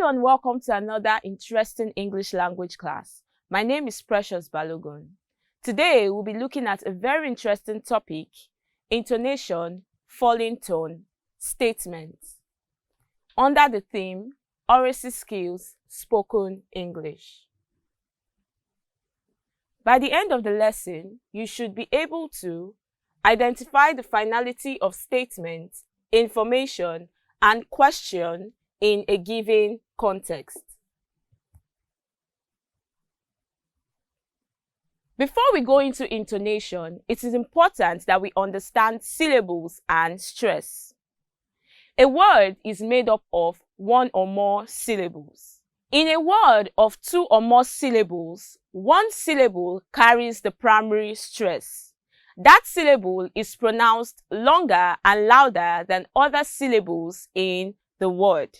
Hello and welcome to another interesting English language class. My name is Precious Balogun. Today we'll be looking at a very interesting topic: intonation, falling tone, statements, under the theme Oracy Skills, Spoken English. By the end of the lesson, you should be able to identify the finality of statement, information, and question in a given context. Before we go into intonation, it is important that we understand syllables and stress. A word is made up of one or more syllables. In a word of two or more syllables, one syllable carries the primary stress. That syllable is pronounced longer and louder than other syllables in the word.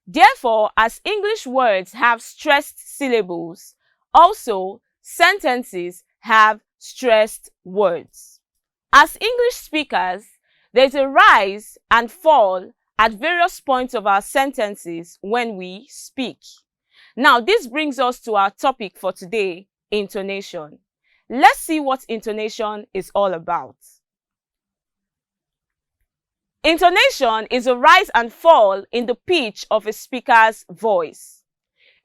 Therefore, as English words have stressed syllables, also sentences have stressed words. As English speakers, there is a rise and fall at various points of our sentences when we speak. Now, this brings us to our topic for today, intonation. Let's see what intonation is all about. Intonation is a rise and fall in the pitch of a speaker's voice.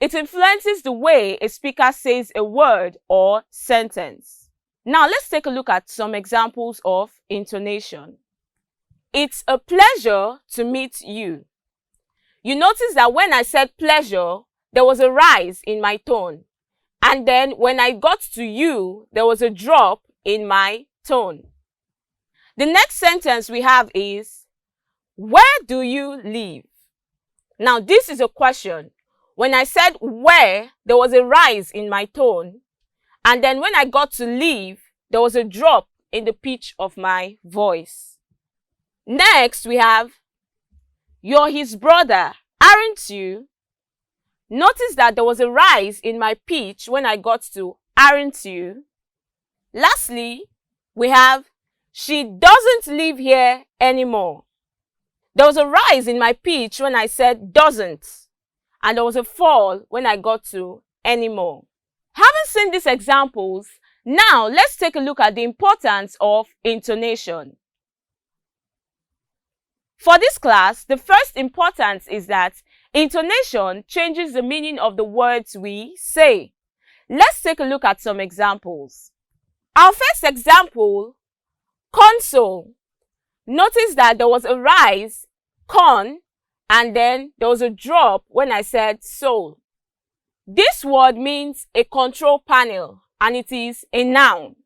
It influences the way a speaker says a word or sentence. Now let's take a look at some examples of intonation. It's a pleasure to meet you. You notice that when I said pleasure, there was a rise in my tone. And then when I got to you, there was a drop in my tone. The next sentence we have is, where do you live? Now this is a question. When I said where, there was a rise in my tone. And then when I got to live, there was a drop in the pitch of my voice. Next we have, you're his brother, aren't you? Notice that there was a rise in my pitch when I got to aren't you. Lastly, we have, she doesn't live here anymore. There was a rise in my pitch when I said doesn't, and there was a fall when I got to anymore. Having seen these examples, now let's take a look at the importance of intonation. For this class, the first importance is that intonation changes the meaning of the words we say. Let's take a look at some examples. Our first example, console. Notice that there was a rise, con, and then there was a drop when I said soul. This word means a control panel, and it is a noun.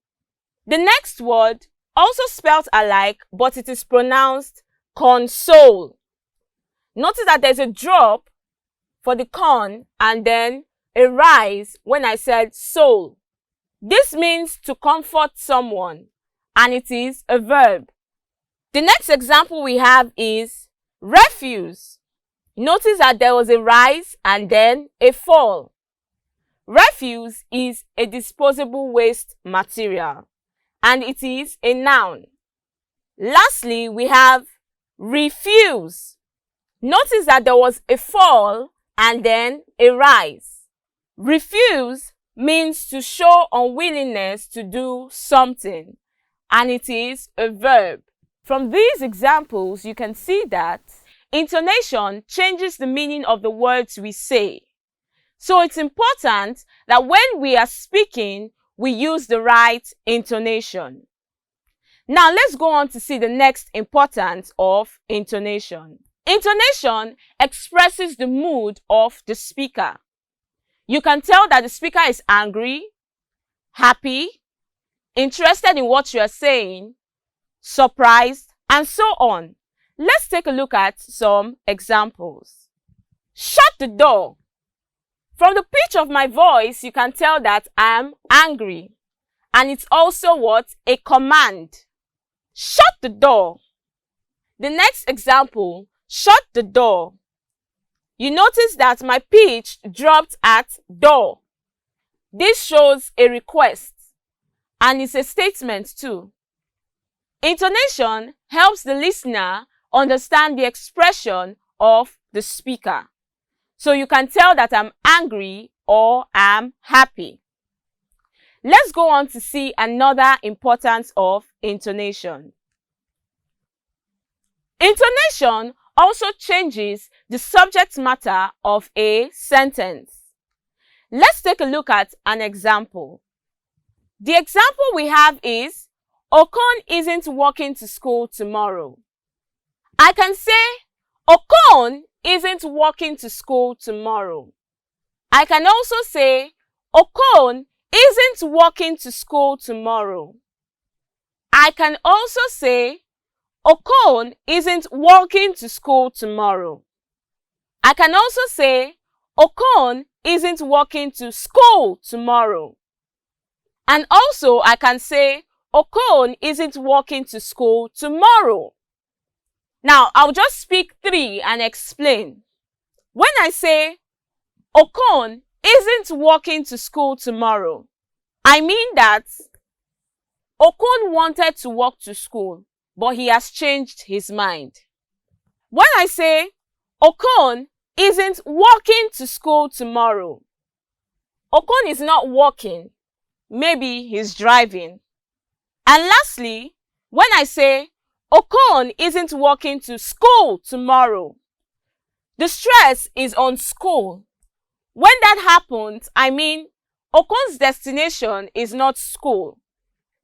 The next word, also spelled alike, but it is pronounced console. Notice that there's a drop for the con and then a rise when I said soul. This means to comfort someone, and it is a verb. The next example we have is refuse. Notice that there was a rise and then a fall. Refuse is a disposable waste material, and it is a noun. Lastly, we have refuse. Notice that there was a fall and then a rise. Refuse means to show unwillingness to do something, and it is a verb. From these examples, you can see that intonation changes the meaning of the words we say. So it's important that when we are speaking, we use the right intonation. Now let's go on to see the next importance of intonation. Intonation expresses the mood of the speaker. You can tell that the speaker is angry, happy, interested in what you are saying, surprised, and so on. Let's take a look at some examples. Shut the door. From the pitch of my voice, you can tell that I am angry. And it's also what? A command. Shut the door. The next example, shut the door. You notice that my pitch dropped at door. This shows a request, and it's a statement too. Intonation helps the listener understand the expression of the speaker. So you can tell that I'm angry or I'm happy. Let's go on to see another importance of intonation. Intonation also changes the subject matter of a sentence. Let's take a look at an example. The example we have is, Okon isn't walking to school tomorrow. I can say, Okon isn't walking to school tomorrow. I can also say, Okon isn't walking to school tomorrow. I can also say, Okon isn't walking to school tomorrow. I can also say, Okon isn't walking to school tomorrow. And also I can say, Okon isn't walking to school tomorrow. Now, I'll just speak three and explain. When I say, Okon isn't walking to school tomorrow, I mean that Okon wanted to walk to school, but he has changed his mind. When I say, Okon isn't walking to school tomorrow, Okon is not walking, maybe he's driving. And lastly, when I say, Okon isn't walking to school tomorrow, the stress is on school. When that happens, I mean, Okon's destination is not school,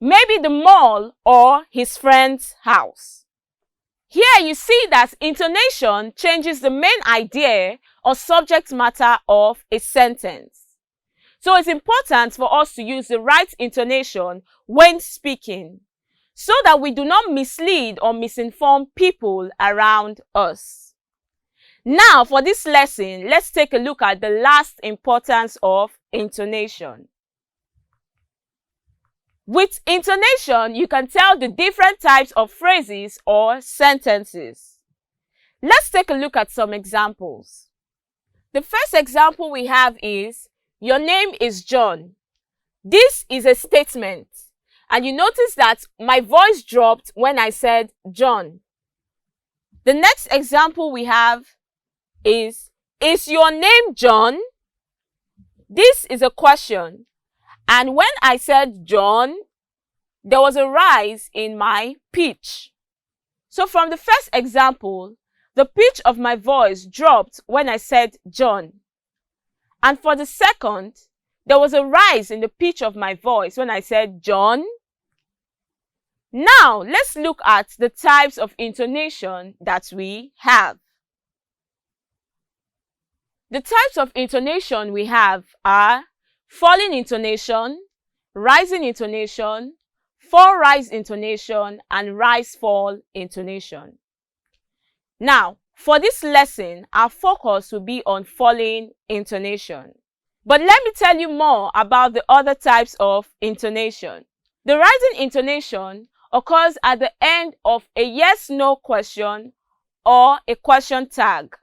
maybe the mall or his friend's house. Here you see that intonation changes the main idea or subject matter of a sentence. So it's important for us to use the right intonation when speaking, so that we do not mislead or misinform people around us. Now for this lesson, let's take a look at the last importance of intonation. With intonation, you can tell the different types of phrases or sentences. Let's take a look at some examples. The first example we have is, your name is John. This is a statement, and you notice that my voice dropped when I said John. The next example we have is your name John? This is a question, and when I said John, there was a rise in my pitch. So from the first example, the pitch of my voice dropped when I said John. And for the second, there was a rise in the pitch of my voice when I said John. Now, let's look at the types of intonation that we have. The types of intonation we have are falling intonation, rising intonation, fall-rise intonation, and rise-fall intonation. Now, for this lesson, our focus will be on falling intonation. But let me tell you more about the other types of intonation. The rising intonation occurs at the end of a yes/no question or a question tag.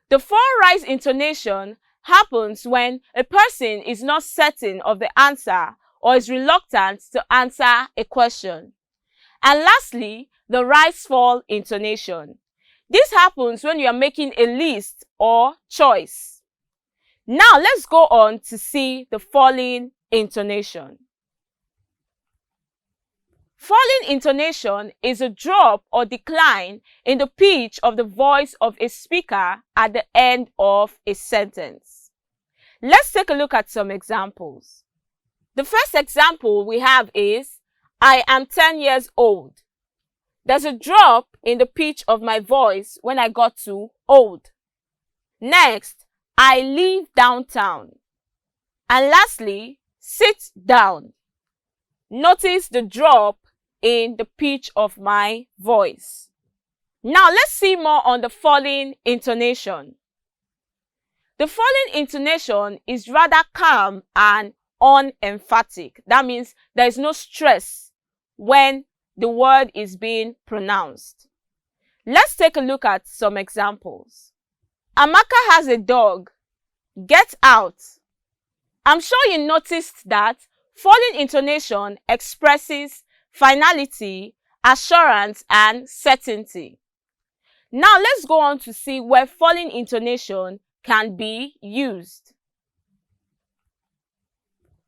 The fall-rise intonation happens when a person is not certain of the answer or is reluctant to answer a question. And lastly, the rise-fall intonation. This happens when you are making a list or choice. Now let's go on to see the falling intonation. Falling intonation is a drop or decline in the pitch of the voice of a speaker at the end of a sentence. Let's take a look at some examples. The first example we have is, I am 10 years old. There's a drop in the pitch of my voice when I got to old. Next, I live downtown. And lastly, sit down. Notice the drop in the pitch of my voice. Now let's see more on the falling intonation. The falling intonation is rather calm and unemphatic. That means there is no stress when the word is being pronounced. Let's take a look at some examples. Amaka has a dog. Get out. I'm sure you noticed that falling intonation expresses finality, assurance, and certainty. Now let's go on to see where falling intonation can be used.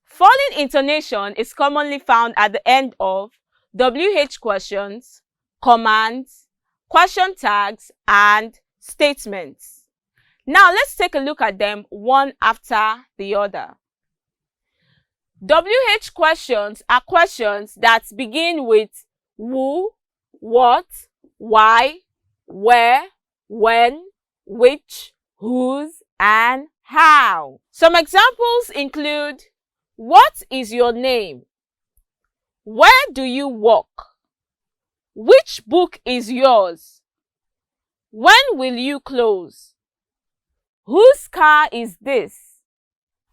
Falling intonation is commonly found at the end of WH questions, commands, question tags, and statements. Now let's take a look at them one after the other. WH questions are questions that begin with who, what, why, where, when, which, whose, and how. Some examples include: what is your name? Where do you work? Which book is yours? When will you close? Whose car is this?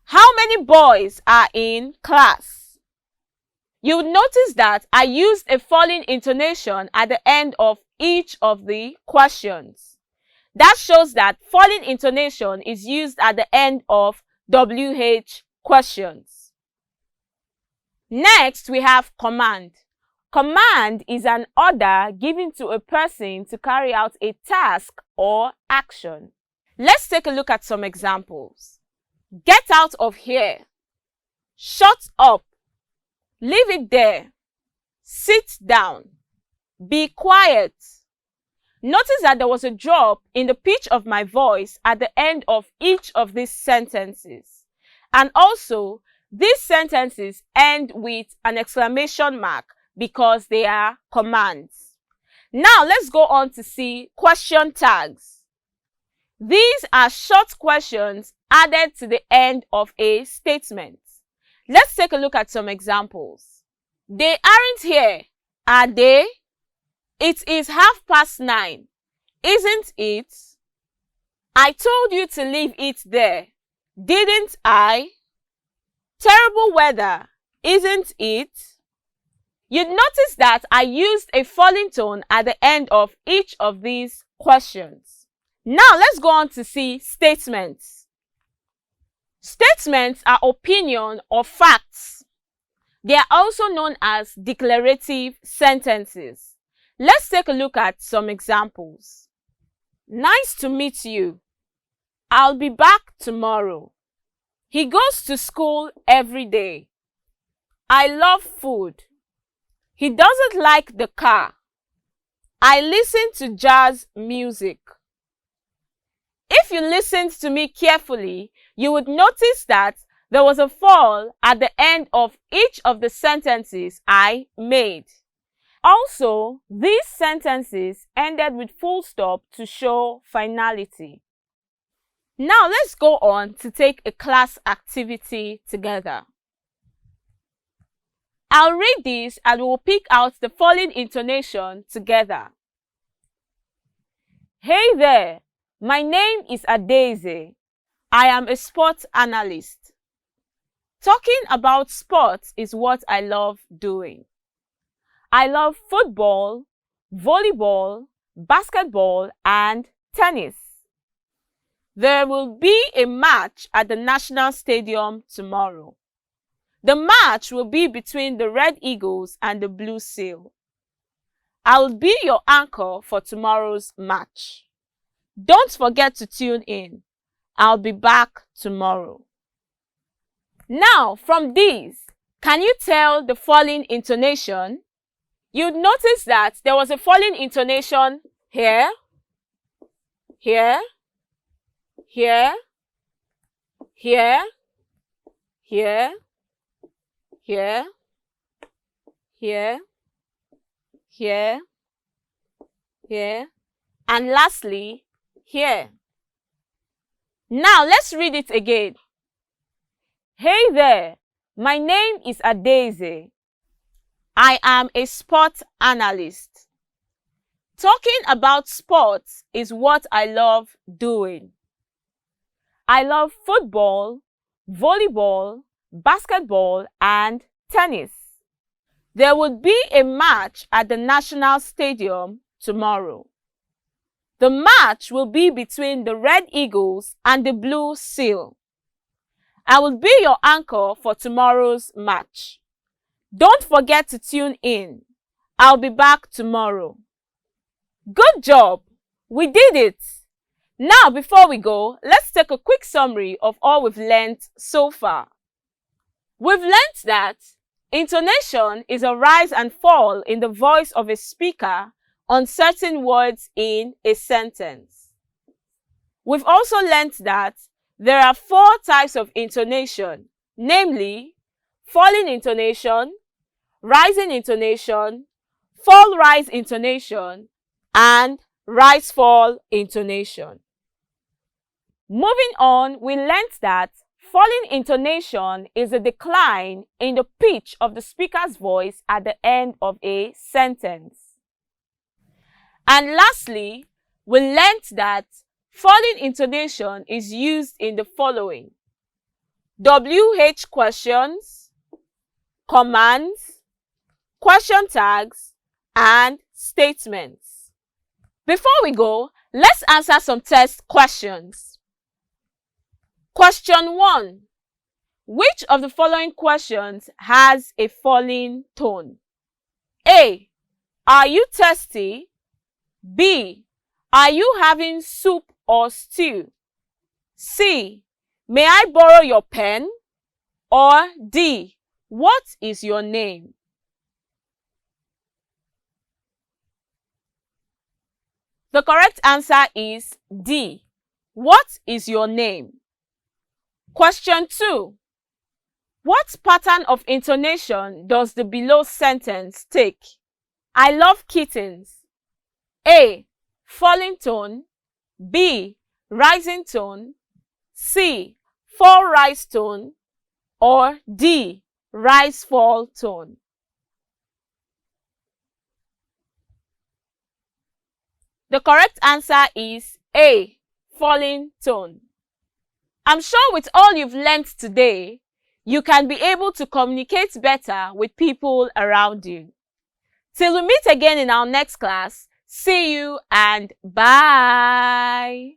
How many boys are in class? You would notice that I used a falling intonation at the end of each of the questions. That shows that falling intonation is used at the end of WH questions. Next, we have command. Command is an order given to a person to carry out a task or action. Let's take a look at some examples. Get out of here. Shut up. Leave it there. Sit down. Be quiet. Notice that there was a drop in the pitch of my voice at the end of each of these sentences. And also, these sentences end with an exclamation mark because they are commands. Now let's go on to see question tags. These are short questions added to the end of a statement. Let's take a look at some examples. They aren't here, are they? It is 9:30, isn't it? I told you to leave it there, didn't I? Terrible weather, isn't it? You'd notice that I used a falling tone at the end of each of these questions. Now let's go on to see statements. Statements are opinion or facts. They are also known as declarative sentences. Let's take a look at some examples. Nice to meet you. I'll be back tomorrow. He goes to school every day. I love food. He doesn't like the car. I listen to jazz music. If you listened to me carefully, you would notice that there was a fall at the end of each of the sentences I made. Also, these sentences ended with full stop to show finality. Now let's go on to take a class activity together. I'll read this and we'll pick out the falling intonation together. Hey there, my name is Adaeze. I am a sports analyst. Talking about sports is what I love doing. I love football, volleyball, basketball, and tennis. There will be a match at the National Stadium tomorrow. The match will be between the Red Eagles and the Blue Seal. I will be your anchor for tomorrow's match. Don't forget to tune in. I'll be back tomorrow. Now, from these, can you tell the falling intonation? You'd notice that there was a falling intonation here, here, here, here, here, here, here, here, here, and lastly, here. Now let's read it again. Hey there, my name is Adaeze. I am a sport analyst. Talking about sports is what I love doing. I love football, volleyball, basketball, and tennis. There will be a match at the National Stadium tomorrow. The match will be between the Red Eagles and the Blue Seal. I will be your anchor for tomorrow's match. Don't forget to tune in. I'll be back tomorrow. Good job! We did it! Now, before we go, let's take a quick summary of all we've learned so far. We've learned that intonation is a rise and fall in the voice of a speaker on certain words in a sentence. We've also learned that there are 4 types of intonation, namely falling intonation, rising intonation, fall-rise intonation, and rise-fall intonation. Moving on, we learned that falling intonation is a decline in the pitch of the speaker's voice at the end of a sentence. And lastly, we learned that falling intonation is used in the following: WH questions, commands, question tags, and statements. Before we go, let's answer some test questions. Question 1. Which of the following questions has a falling tone? A. Are you thirsty? B. Are you having soup or stew? C. May I borrow your pen? Or D. What is your name? The correct answer is D. What is your name? Question 2. What pattern of intonation does the below sentence take? I love kittens. A. Falling tone. B. Rising tone. C. Fall-rise tone. Or D. Rise-fall tone. The correct answer is A. Falling tone. I'm sure with all you've learned today, you can be able to communicate better with people around you. Till we meet again in our next class, see you and bye!